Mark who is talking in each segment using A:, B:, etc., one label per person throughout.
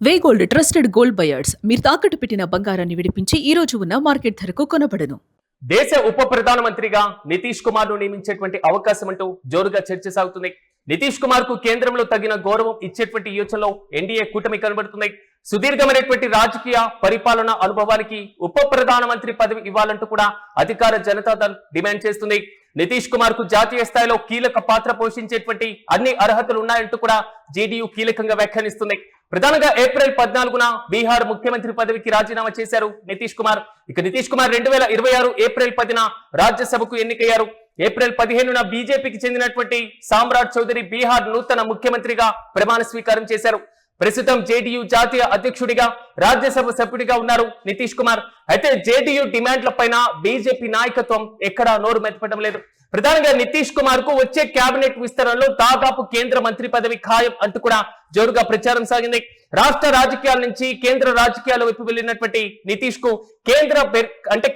A: వే gold trusted gold buyers మీరు తాకట్టు పెట్టిన బంగారాన్ని విడిపించి ఈ రోజు ఉన్న మార్కెట్ ధరకు కొనబడను.
B: దేశ ఉప ప్రధానమంత్రిగా నితీష్ కుమార్ ను నియమించేటువంటి అవకాశం అంటూ జోరుగా చర్చ సాగుతుంది. నితీష్ కుమార్ కు కేంద్రంలో తగిన గౌరవం ఇచ్చేటువంటి యోచనలో ఎన్డీఏ కూటమి కనబడుతుంది. సుదీర్ఘమైనటువంటి రాజకీయ పరిపాలన అనుభవానికి ఉప ప్రధానమంత్రి పదవి ఇవ్వాలంటూ కూడా అధికార జనతాదళ్ డిమాండ్ చేస్తుంది. నితీష్ కుమార్ కు జాతీయ స్థాయిలో కీలక పాత్ర పోషించేటువంటి అన్ని అర్హతలు ఉన్నాయంటూ కూడా జేడీయూ కీలకంగా వ్యాఖ్యానిస్తుంది. ప్రధానంగా ఏప్రిల్ 14న బీహార్ ముఖ్యమంత్రి పదవికి రాజీనామా చేశారు నితీష్ కుమార్. ఇక నితీష్ కుమార్ 2026 ఏప్రిల్ 10న రాజ్యసభకు ఎన్నికయ్యారు. ఏప్రిల్ 15న బీజేపీకి చెందినటువంటి సామ్రాట్ చౌదరి బీహార్ నూతన ముఖ్యమంత్రిగా ప్రమాణ స్వీకారం చేశారు. ప్రస్తుతం జేడీయూ జాతీయ అధ్యక్షుడిగా రాజ్యసభ సభ్యుడిగా ఉన్నారు నితీష్ కుమార్. అయితే జేడీయూ డిమాండ్ల పైన బీజేపీ నాయకత్వం ఎక్కడా నోరు మెదపడం లేదు. ప్రధానంగా నితీష్ కుమార్ కు వచ్చే కేబినెట్ విస్తరణలో దాదాపు కేంద్ర మంత్రి పదవి ఖాయం అంటూ కూడా జోరుగా ప్రచారం సాగింది. రాష్ట్ర రాజకీయాల నుంచి కేంద్ర రాజకీయాల వైపు వెళ్లినటువంటి నితీష్ కు కేంద్ర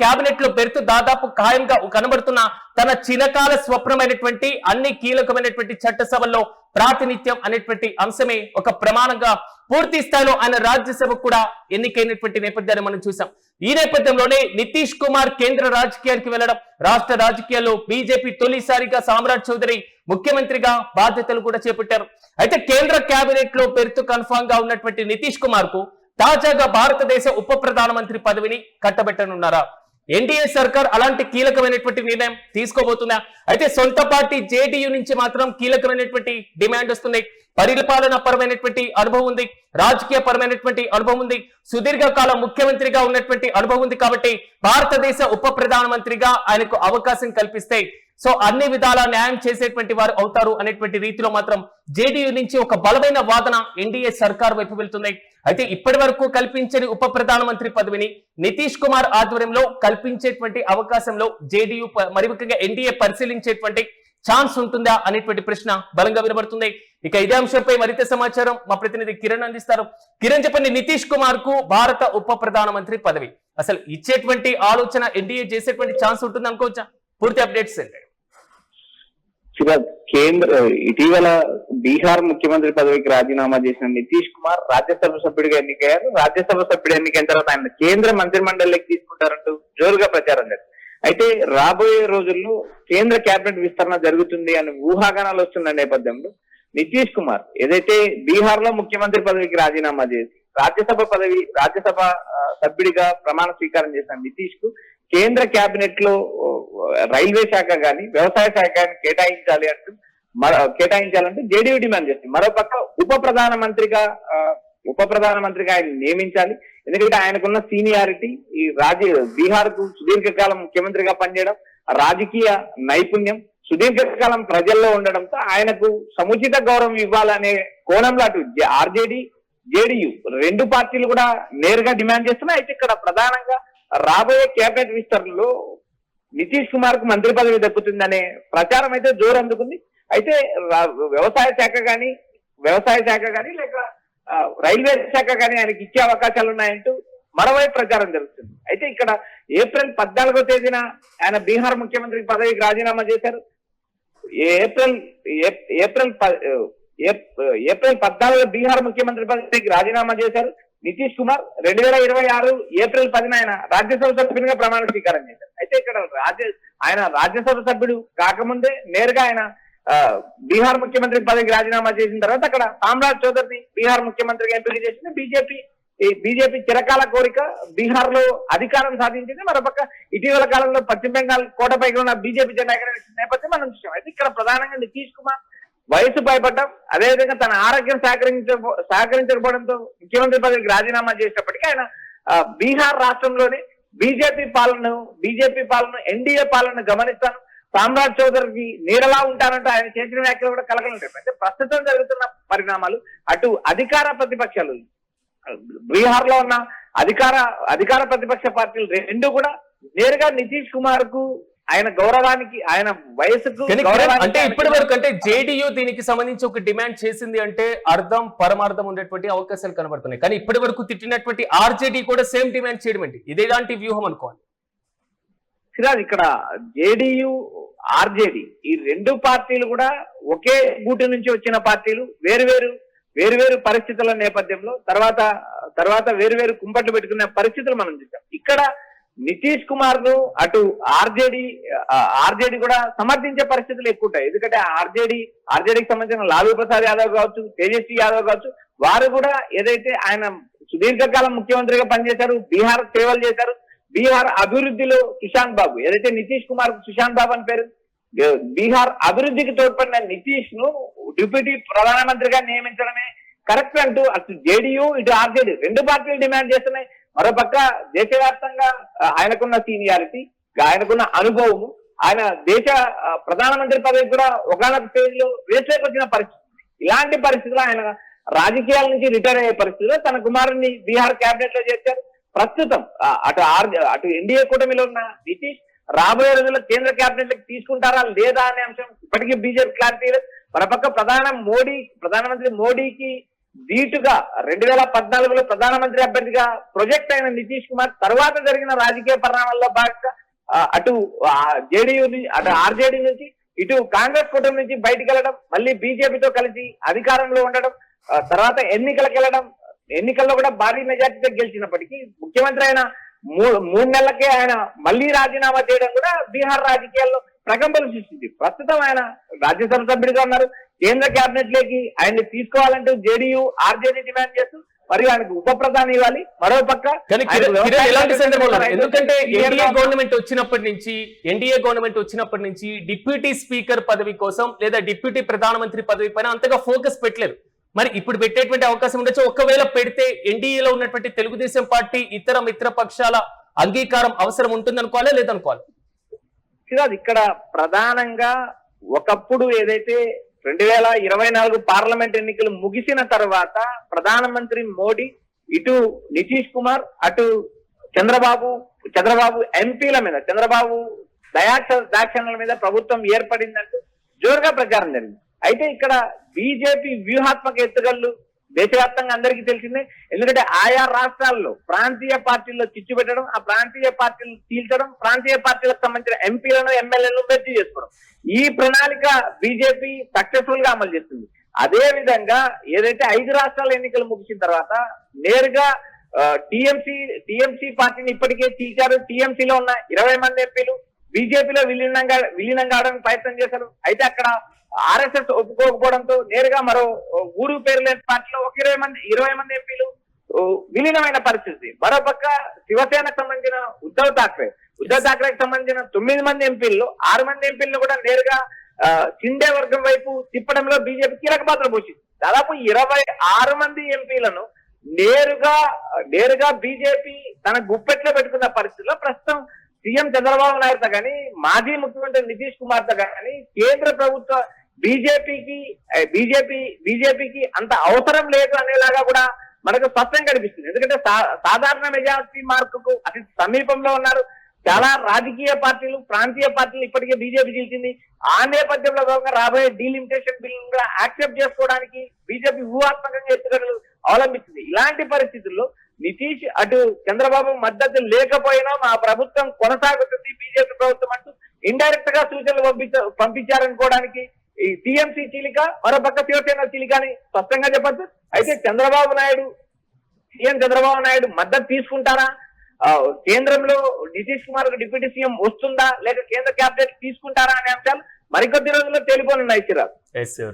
B: కేబినెట్ లో బెర్త్ దాదాపు ఖాయంగా కనబడుతున్న తన చిరకాల స్వప్నమైనటువంటి అన్ని కీలకమైనటువంటి చట్టసభల్లో ప్రాతినిధ్యం అనేటువంటి అంశమే ఒక ప్రమాణంగా పూర్తి స్థాయిలో ఆయన రాజ్యసభకు కూడా ఎన్నికైనటువంటి నేపథ్యాన్ని మనం చూసాం. ఈ నేపథ్యంలోనే నితీష్ కుమార్ కేంద్ర రాజకీయానికి వెళ్లడం, రాష్ట్ర రాజకీయాల్లో బీజేపీ తొలిసారిగా సామ్రాట్ చౌదరి ముఖ్యమంత్రిగా బాధ్యతలు కూడా చేపట్టారు. అయితే కేంద్ర కేబినెట్ లో పెరుతు కన్ఫామ్ గా ఉన్నటువంటి నితీష్ కుమార్ కు తాజాగా భారతదేశ ఉప ప్రధానమంత్రి పదవిని కట్టబెట్టనున్నారా? ఎన్డీఏ సర్కార్ అలాంటి కీలకమైనటువంటి నిర్ణయం తీసుకోబోతుందా? అయితే సొంత పార్టీ జేడీయూ నుంచి మాత్రం కీలకమైనటువంటి డిమాండ్ వస్తుంది. పరిపాలన పరమైనటువంటి అనుభవం ఉంది, రాజకీయ పరమైనటువంటి అనుభవం ఉంది, సుదీర్ఘకాలం ముఖ్యమంత్రిగా ఉన్నటువంటి అనుభవం ఉంది. కాబట్టి భారతదేశ ఉప ప్రధానమంత్రిగా ఆయనకు అవకాశం కల్పిస్తే సో అన్ని విధాలా న్యాయం చేసేటువంటి వారు అవుతారు అనేటువంటి రీతిలో మాత్రం జేడీయూ నుంచి ఒక బలమైన వాదన ఎన్డీఏ సర్కార్ వైపు వెళ్తుంది. అయితే ఇప్పటి వరకు కల్పించని ఉప ప్రధానమంత్రి పదవిని నితీష్ కుమార్ ఆధ్వర్యంలో కల్పించేటువంటి అవకాశంలో జేడీయూ మరి ముఖ్యంగా ఎన్డీఏ పరిశీలించేటువంటి ఛాన్స్ ఉంటుందా అనేటువంటి ప్రశ్న బలంగా వినబడుతుంది. ఇక ఇదే అంశంపై మరింత సమాచారం మా ప్రతినిధి కిరణ్ అందిస్తారు. కిరణ్, చెప్పండి, నితీష్ కుమార్ కు భారత ఉప ప్రధానమంత్రి పదవి అసలు ఇచ్చేటువంటి ఆలోచన ఎన్డీఏ చేసేటువంటి ఛాన్స్ ఉంటుంది అనుకోవచ్చా? పూర్తి అప్డేట్స్ ఏంటి?
C: ఇటీవల బీహార్ ముఖ్యమంత్రి పదవికి రాజీనామా చేసిన నితీష్ కుమార్ రాజ్యసభ సభ్యుడిగా ఎన్నికయ్యారు. రాజ్యసభ సభ్యుడు ఎన్నికైన తర్వాత ఆయన కేంద్ర మంత్రి మండలికి తీసుకుంటారంటూ జోరుగా ప్రచారం జరిగింది. అయితే రాబోయే రోజుల్లో కేంద్ర కేబినెట్ విస్తరణ జరుగుతుంది అని ఊహాగానాలు వస్తున్న నేపథ్యంలో నితీష్ కుమార్ ఏదైతే బీహార్ లో ముఖ్యమంత్రి పదవికి రాజీనామా చేసి రాజ్యసభ సభ్యుడిగా ప్రమాణ స్వీకారం చేసిన నితీష్ కు కేంద్ర కేబినెట్ లో రైల్వే శాఖ గాని వ్యవసాయ శాఖ గాని కేటాయించాలంటూ జేడీయూ డిమాండ్ చేస్తుంది. మరోపక్క ఉప ప్రధానమంత్రిగా ఆయన నియమించాలి. ఎందుకంటే ఆయనకున్న సీనియారిటీ, ఈ బీహార్ కు సుదీర్ఘకాలం ముఖ్యమంత్రిగా పనిచేయడం, రాజకీయ నైపుణ్యం, సుదీర్ఘకాలం ప్రజల్లో ఉండడంతో ఆయనకు సముచిత గౌరవం ఇవ్వాలనే కోణంలో అటు ఆర్జేడీ జేడీయూ రెండు పార్టీలు కూడా నేరుగా డిమాండ్ చేస్తున్నాయి. అయితే ఇక్కడ ప్రధానంగా రాబోయే కేబినెట్ విస్తరణలో నితీష్ కుమార్ కు మంత్రి పదవి దక్కుతుందనే ప్రచారం అయితే జోరు అందుకుంది. అయితే వ్యవసాయ శాఖ గాని లేక రైల్వే శాఖ గాని ఆయనకి ఇచ్చే అవకాశాలు ఉన్నాయంటూ మరోవైపు ప్రచారం జరుగుతుంది. అయితే ఇక్కడ ఏప్రిల్ 14వ తేదీన ఆయన బీహార్ ముఖ్యమంత్రి పదవికి రాజీనామా చేశారు. ఏప్రిల్ 14 బీహార్ ముఖ్యమంత్రి పదవికి రాజీనామా చేశారు నితీష్ కుమార్. 2026 ఏప్రిల్ 10న ఆయన రాజ్యసభ సభ్యునిగా ప్రమాణ స్వీకారం చేశారు. అయితే ఇక్కడ ఆయన రాజ్యసభ సభ్యుడు కాకముందే నేరుగా ఆయన బీహార్ ముఖ్యమంత్రి పదవికి రాజీనామా చేసిన తర్వాత అక్కడ సామ్రాట్ చౌదరిని బీహార్ ముఖ్యమంత్రిగా ఎంపిక చేసింది బీజేపీ చిరకాల కోరిక బీహార్ లో అధికారం సాధించింది. మరోపక్క ఇటీవల కాలంలో పశ్చిమ బెంగాల్ కోటపైకి ఉన్న బీజేపీ జెండా ఎగరవేసిన నేపథ్యం మనం చూసాం. అయితే ఇక్కడ ప్రధానంగా నితీష్ కుమార్ వయసు భయపడ్డం, అదేవిధంగా తన ఆరోగ్యం సహకరించకపోవడంతో ముఖ్యమంత్రి పదవికి రాజీనామా చేసినప్పటికీ ఆయన బీహార్ రాష్ట్రంలోనే బీజేపీ పాలన ఎన్డీఏ పాలన గమనిస్తాను, సామ్రాట్ చౌదరికి నీడలా ఉంటానంటూ ఆయన చేసిన వ్యాఖ్యలు కూడా కలకలం రేపాయి. అంటే ప్రస్తుతం జరుగుతున్న పరిణామాలు అటు అధికార ప్రతిపక్షాలు బీహార్ లో ఉన్న అధికార ప్రతిపక్ష పార్టీలు రెండు కూడా నేరుగా నితీష్ కుమార్ కు ఆయన గౌరవానికి, ఆయన వయసుకు
B: అంటే ఇప్పటి వరకు అంటే జేడీయూ దీనికి సంబంధించి ఒక డిమాండ్ చేసింది అంటే అర్థం పరమార్థం ఉండేటువంటి అవకాశాలు కనబడుతున్నాయి. కానీ ఇప్పటి వరకు తిట్టినటువంటి ఆర్జేడీ కూడా సేమ్ డిమాండ్ చేయడం ఏంటి? ఇదేలాంటి వ్యూహం అనుకోవాలి.
C: ఇక్కడ జేడీయూ ఆర్జేడీ ఈ రెండు పార్టీలు కూడా ఒకే గూటి నుంచి వచ్చిన పార్టీలు, వేరు వేరువేరు పరిస్థితుల నేపథ్యంలో తర్వాత వేరువేరు కుంపట్లు పెట్టుకునే పరిస్థితులు మనం చూసాం. ఇక్కడ నితీష్ కుమార్ ను అటు ఆర్జేడీ కూడా సమర్థించే పరిస్థితులు ఎక్కువ ఉంటాయి. ఎందుకంటే ఆర్జేడీకి సంబంధించిన లాలూ ప్రసాద్ యాదవ్ కావచ్చు, తేజస్వి యాదవ్ కావచ్చు, వారు కూడా ఏదైతే ఆయన సుదీర్ఘకాలం ముఖ్యమంత్రిగా పనిచేశారు, బీహార్ సేవలు చేశారు, బీహార్ అభివృద్ధిలో సుశాంత్ బాబు, ఏదైతే నితీష్ కుమార్ సుశాంత్ బాబు అని పేరు, బీహార్ అభివృద్ధికి తోడ్పడిన నితీష్ ను డిప్యూటీ ప్రధానమంత్రిగా నియమించడమే కరెక్ట్ అంటూ అటు జేడీయూ ఇటు ఆర్జేడీ రెండు పార్టీలు డిమాండ్ చేస్తున్నాయి. మరోపక్క దేశవ్యాప్తంగా ఆయనకున్న సీనియారిటీ, ఆయనకున్న అనుభవము, ఆయన దేశ ప్రధానమంత్రి పదవి కూడా ఒకనొక స్టేజ్ లో రేస్లోకి వచ్చిన పరిస్థితి. ఇలాంటి పరిస్థితుల్లో ఆయన రాజకీయాల నుంచి రిటైర్ అయ్యే పరిస్థితిలో తన కుమారుని బీహార్ కేబినెట్ లో చేర్చారు. ప్రస్తుతం అటు ఎన్డీఏ కూటమిలో ఉన్న నితీష్ రాబోయే రోజుల్లో కేంద్ర కేబినెట్ లకు తీసుకుంటారా లేదా అనే అంశం ఇప్పటికీ బీజేపీ క్లారిటీ లేదు. మరోపక్క ప్రధానమంత్రి మోడీకి ధీటుగా 2014లో ప్రధానమంత్రి అభ్యర్థిగా ప్రొజెక్ట్ అయిన నితీష్ కుమార్ తర్వాత జరిగిన రాజకీయ పరిణామాల్లో భాగంగా అటు జేడీయూ అటు ఆర్జేడీ నుంచి ఇటు కాంగ్రెస్ కూటమి నుంచి బయటికి వెళ్ళడం, మళ్ళీ బీజేపీతో కలిసి అధికారంలో ఉండడం, తర్వాత ఎన్నికల్లో కూడా భారీ మెజార్టీతో గెలిచినప్పటికీ ముఖ్యమంత్రి అయిన మూడు నెలలకే ఆయన మళ్ళీ రాజీనామా చేయడం కూడా బీహార్ రాజకీయాల్లో ప్రకంపనలు సృష్టించింది. ప్రస్తుతం ఆయన రాజ్యసభ సభ్యుడిగా ఉన్నారు. కేంద్ర కేబినెట్ లోకి ఆయన్ని తీసుకోవాలంటూ జేడీయూ ఆర్జేడీ డిమాండ్ చేస్తూ మరియు ఆయనకు ఉప ప్రధాని ఇవ్వాలి. మరోపక్క
B: ఎలాంటి సందర్భంలో, ఎందుకంటే ఎన్డీఏ గవర్నమెంట్ వచ్చినప్పటి నుంచి డిప్యూటీ స్పీకర్ పదవి కోసం లేదా డిప్యూటీ ప్రధానమంత్రి పదవి పైన అంతగా ఫోకస్ పెట్టలేదు. మరి ఇప్పుడు పెట్టేటువంటి అవకాశం ఉండొచ్చు. ఒకవేళ పెడితే ఎన్డీఏలో ఉన్నటువంటి తెలుగుదేశం పార్టీ ఇతర మిత్ర పక్షాల అంగీకారం అవసరం ఉంటుంది అనుకోవాలి, లేదనుకోవాలి?
C: ఇక్కడ ప్రధానంగా ఒకప్పుడు ఏదైతే 2024 పార్లమెంట్ ఎన్నికలు ముగిసిన తర్వాత ప్రధానమంత్రి మోడీ ఇటు నితీష్ కుమార్ అటు చంద్రబాబు ఎంపీల మీద, చంద్రబాబు దాక్షణ్యాల మీద ప్రభుత్వం ఏర్పడిందంటూ జోరుగా ప్రచారం జరిగింది. అయితే ఇక్కడ బీజేపీ వ్యూహాత్మక ఎత్తుగళ్ళు దేశవ్యాప్తంగా అందరికీ తెలిసిందే. ఎందుకంటే ఆయా రాష్ట్రాల్లో ప్రాంతీయ పార్టీల్లో చిచ్చు పెట్టడం, ఆ ప్రాంతీయ పార్టీలను చీల్చడం, ప్రాంతీయ పార్టీలకు సంబంధించిన ఎంపీలను ఎమ్మెల్యేలను భర్తీ చేసుకోవడం, ఈ ప్రణాళిక బీజేపీ సక్సెస్ఫుల్ గా అమలు చేస్తుంది. అదే విధంగా ఏదైతే 5 రాష్ట్రాల ఎన్నికలు ముగిసిన తర్వాత నేరుగా టీఎంసీ పార్టీని ఇప్పటికే చీల్చారు. టీఎంసీలో ఉన్న 20 మంది ఎంపీలు బీజేపీలో విలీనంగా అవడానికి ప్రయత్నం చేశారు. అయితే అక్కడ ఆర్ఎస్ఎస్ ఒప్పుకోకపోవడంతో నేరుగా మరో ఊరు పేరు లేని పార్టీలో ఒక 20 మంది ఎంపీలు విలీనమైన పరిస్థితి. మరోపక్క శివసేనకు సంబంధించిన ఉద్ధవ్ ఠాక్రేకి సంబంధించిన 9 మంది ఎంపీల్లో 6 మంది ఎంపీలను కూడా నేరుగా షిండే వర్గం వైపు తిప్పడంలో బీజేపీ కీలక పాత్ర పోషించింది. దాదాపు 26 మంది ఎంపీలను నేరుగా బీజేపీ తన గుప్పెట్లో పెట్టుకున్న పరిస్థితిలో ప్రస్తుతం సీఎం చంద్రబాబు నాయుడుతో కానీ మాజీ ముఖ్యమంత్రి నితీష్ కుమార్ తో కానీ కేంద్ర ప్రభుత్వ బీజేపీకి అంత అవసరం లేదు అనేలాగా కూడా మనకు స్పష్టంగా కనిపిస్తుంది. ఎందుకంటే సాధారణ మెజారిటీ మార్కుకు అతి సమీపంలో ఉన్నారు. చాలా రాజకీయ పార్టీలు, ప్రాంతీయ పార్టీలు ఇప్పటికే బీజేపీ గెలిచింది. ఆ నేపథ్యంలో భాగంగా రాబోయే డీలిమిటేషన్ బిల్ కూడా యాక్సెప్ట్ చేసుకోవడానికి బీజేపీ వ్యూహాత్మకంగా ఎత్తుగడలు అవలంబించింది. ఇలాంటి పరిస్థితుల్లో నితీష్ అటు చంద్రబాబు మద్దతు లేకపోయినా మా ప్రభుత్వం కొనసాగుతుంది బీజేపీ ప్రభుత్వం అంటూ ఇండైరెక్ట్ గా సూచనలు పంపించారనుకోవడానికి ఈ టీఎంసీ చీలిక, మరోపక్క శివసేన చీలిక అని స్పష్టంగా చెప్పచ్చు. అయితే సీఎం చంద్రబాబు నాయుడు మద్దతు తీసుకుంటారా, కేంద్రంలో నితీష్ కుమార్ డిప్యూటీ సీఎం వస్తుందా, లేక కేంద్ర క్యాబినెట్ తీసుకుంటారా అనే అంశాలు మరికొద్ది రోజుల్లో తేలిపోనున్నాయి.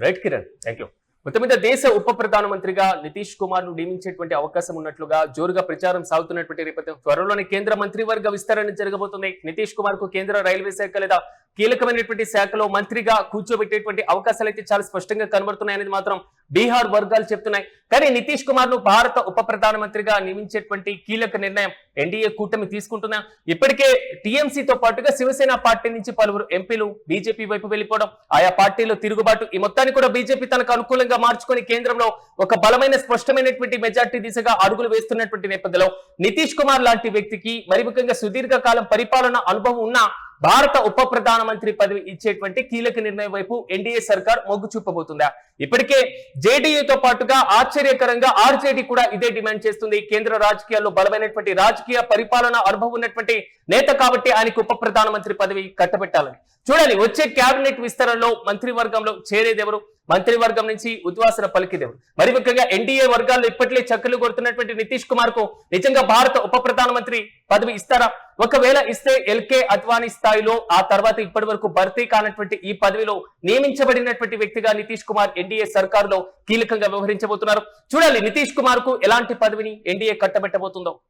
B: Right Kiran, thank you. మొత్తం మీద దేశ ఉప ప్రధానమంత్రిగా నితీష్ కుమార్ ను నియమించేటువంటి అవకాశం ఉన్నట్లుగా జోరుగా ప్రచారం సాగుతున్నటువంటి నేపథ్యం త్వరలోనే కేంద్ర మంత్రివర్గ విస్తరణ జరగబోతుంది. నితీష్ కుమార్ కు కేంద్ర రైల్వే శాఖ లేదా కీలకమైనటువంటి శాఖలో మంత్రిగా కూర్చోబెట్టేటువంటి అవకాశాలు అయితే చాలా స్పష్టంగా కనబడుతున్నాయనేది మాత్రం బీహార్ వర్గాలు చెప్తున్నాయి. కానీ నితీష్ కుమార్ ను భారత ఉప ప్రధానమంత్రిగా నియమించేటువంటి కీలక నిర్ణయం ఎన్డీఏ కూటమి తీసుకుంటున్నా. ఇప్పటికే టీఎంసీతో పాటుగా శివసేన పార్టీ నుంచి పలువురు ఎంపీలు బీజేపీ వైపు వెళ్లిపోవడం, ఆయా పార్టీలో తిరుగుబాటు, ఈ మొత్తాన్ని కూడా బీజేపీ తనకు అనుకూలంగా మార్చుకొని కేంద్రంలో ఒక బలమైన స్పష్టమైనటువంటి మెజార్టీ దిశగా అడుగులు వేస్తున్నటువంటి నేపథ్యంలో నితీష్ కుమార్ లాంటి వ్యక్తికి, మరి ముఖ్యంగా సుదీర్ఘకాలం పరిపాలన అనుభవం ఉన్న భారత ఉప ప్రధానమంత్రి పదవి ఇచ్చేటువంటి కీలక నిర్ణయం వైపు ఎన్డీఏ సర్కార్ మొగ్గు చూపబోతుందా? ఇప్పటికే జేడీయూతో పాటుగా ఆశ్చర్యకరంగా ఆర్జేడీ కూడా ఇదే డిమాండ్ చేస్తుంది. కేంద్ర రాజకీయాల్లో బలమైనటువంటి రాజకీయ పరిపాలన అనుభవం ఉన్నటువంటి నేత కాబట్టి ఆయనకు ఉప ప్రధానమంత్రి పదవి కట్టబెట్టాలని. చూడాలి వచ్చే కేబినెట్ విస్తరణలో మంత్రివర్గంలో చేరేదెవరు, మంత్రివర్గం నుంచి ఉద్వాసన పలికిదెవరు. మరి ముఖ్యంగా ఎన్డీఏ వర్గాల్లో ఇప్పట్లే చక్కలు కొడుతున్నటువంటి నితీష్ కుమార్ కు నిజంగా భారత ఉప ప్రధానమంత్రి పదవి ఇస్తారా? ఒకవేళ ఇస్తే ఎల్కే అద్వానీ స్థాయిలో ఆ తర్వాత ఇప్పటి వరకు భర్తీ కానటువంటి ఈ పదవిలో నియమించబడినటువంటి వ్యక్తిగా నితీష్ కుమార్ ఎన్డీఏ సర్కారులో కీలకంగా వ్యవహరించబోతున్నారు. చూడాలి నితీష్ కుమార్ కు ఎలాంటి పదవిని ఎన్డీఏ కట్టబెట్టబోతుందో.